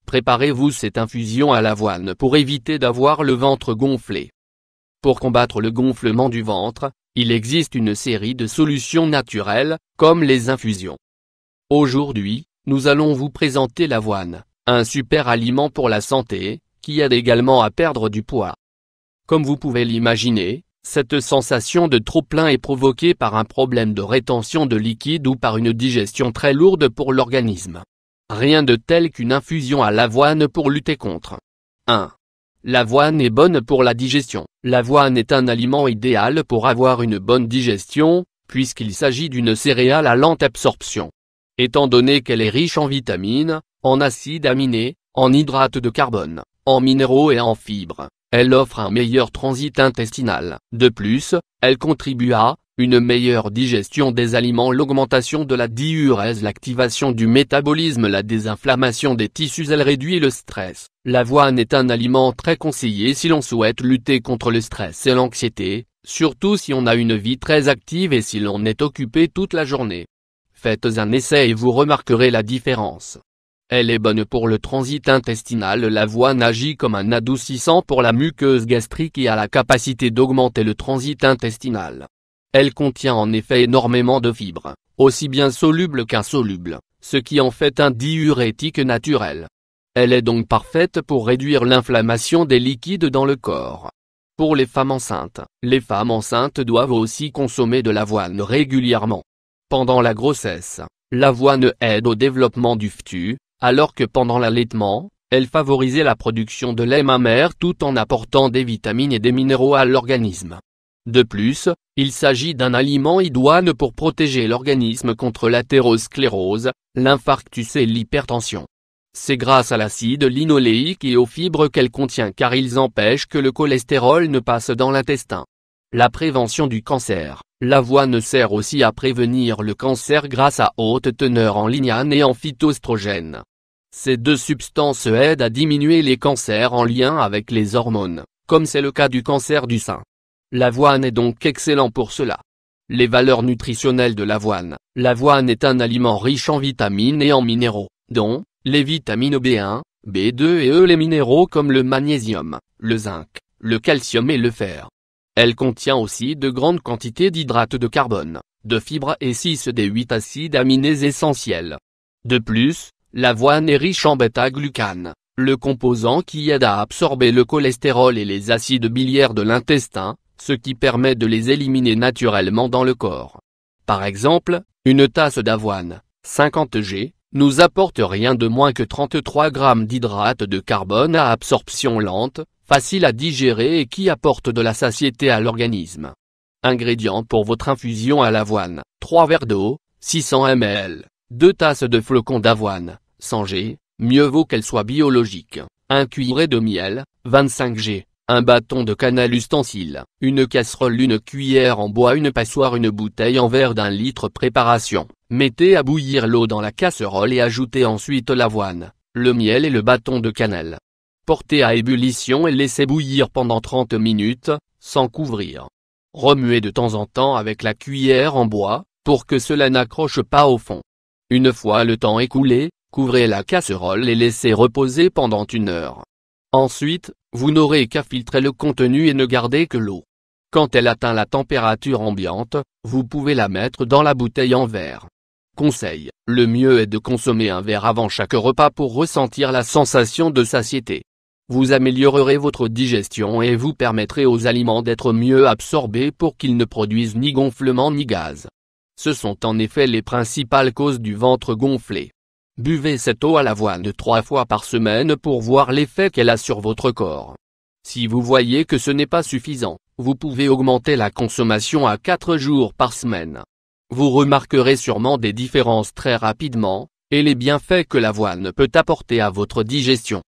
Préparez-vous cette infusion à l'avoine pour éviter d'avoir le ventre gonflé. Pour combattre le gonflement du ventre, il existe une série de solutions naturelles, comme les infusions. Aujourd'hui, nous allons vous présenter l'avoine, un super aliment pour la santé, qui aide également à perdre du poids. Comme vous pouvez l'imaginer, cette sensation de trop-plein est provoquée par un problème de rétention de liquide ou par une digestion très lourde pour l'organisme. Rien de tel qu'une infusion à l'avoine pour lutter contre. 1. L'avoine est bonne pour la digestion. L'avoine est un aliment idéal pour avoir une bonne digestion, puisqu'il s'agit d'une céréale à lente absorption. Étant donné qu'elle est riche en vitamines, en acides aminés, en hydrates de carbone, en minéraux et en fibres, elle offre un meilleur transit intestinal. De plus, elle contribue à une meilleure digestion des aliments, l'augmentation de la diurèse, l'activation du métabolisme, la désinflammation des tissus, elle réduit le stress. L'avoine est un aliment très conseillé si l'on souhaite lutter contre le stress et l'anxiété, surtout si on a une vie très active et si l'on est occupé toute la journée. Faites un essai et vous remarquerez la différence. Elle est bonne pour le transit intestinal. L'avoine agit comme un adoucissant pour la muqueuse gastrique et a la capacité d'augmenter le transit intestinal. Elle contient en effet énormément de fibres, aussi bien solubles qu'insolubles, ce qui en fait un diurétique naturel. Elle est donc parfaite pour réduire l'inflammation des liquides dans le corps. Pour les femmes enceintes doivent aussi consommer de l'avoine régulièrement. Pendant la grossesse, l'avoine aide au développement du fœtus, alors que pendant l'allaitement, elle favorisait la production de lait mammaire tout en apportant des vitamines et des minéraux à l'organisme. De plus, il s'agit d'un aliment idoine pour protéger l'organisme contre l'athérosclérose, l'infarctus et l'hypertension. C'est grâce à l'acide linoléique et aux fibres qu'elle contient car ils empêchent que le cholestérol ne passe dans l'intestin. La prévention du cancer. L'avoine sert aussi à prévenir le cancer grâce à haute teneur en lignanes et en phytoestrogènes. Ces deux substances aident à diminuer les cancers en lien avec les hormones, comme c'est le cas du cancer du sein. L'avoine est donc excellent pour cela. Les valeurs nutritionnelles de l'avoine. L'avoine est un aliment riche en vitamines et en minéraux, dont les vitamines B1, B2 et E, les minéraux comme le magnésium, le zinc, le calcium et le fer. Elle contient aussi de grandes quantités d'hydrates de carbone, de fibres et 6 des 8 acides aminés essentiels. De plus, l'avoine est riche en bêta-glucane, le composant qui aide à absorber le cholestérol et les acides biliaires de l'intestin, ce qui permet de les éliminer naturellement dans le corps. Par exemple, une tasse d'avoine, 50 g, nous apporte rien de moins que 33 grammes d'hydrates de carbone à absorption lente, facile à digérer et qui apporte de la satiété à l'organisme. Ingrédients pour votre infusion à l'avoine: 3 verres d'eau, 600 ml, 2 tasses de flocons d'avoine, 100 g, mieux vaut qu'elle soit biologique, 1 cuillerée de miel, 25 g, un bâton de cannelle ustensile, une casserole, une cuillère en bois, une passoire, une bouteille en verre d'1 litre. Préparation: mettez à bouillir l'eau dans la casserole et ajoutez ensuite l'avoine, le miel et le bâton de cannelle. Portez à ébullition et laissez bouillir pendant 30 minutes, sans couvrir. Remuez de temps en temps avec la cuillère en bois, pour que cela n'accroche pas au fond. Une fois le temps écoulé, couvrez la casserole et laissez reposer pendant 1 heure. Ensuite, vous n'aurez qu'à filtrer le contenu et ne garder que l'eau. Quand elle atteint la température ambiante, vous pouvez la mettre dans la bouteille en verre. Conseil: le mieux est de consommer un verre avant chaque repas pour ressentir la sensation de satiété. Vous améliorerez votre digestion et vous permettrez aux aliments d'être mieux absorbés pour qu'ils ne produisent ni gonflement ni gaz. Ce sont en effet les principales causes du ventre gonflé. Buvez cette eau à l'avoine 3 fois par semaine pour voir l'effet qu'elle a sur votre corps. Si vous voyez que ce n'est pas suffisant, vous pouvez augmenter la consommation à 4 jours par semaine. Vous remarquerez sûrement des différences très rapidement, et les bienfaits que l'avoine peut apporter à votre digestion.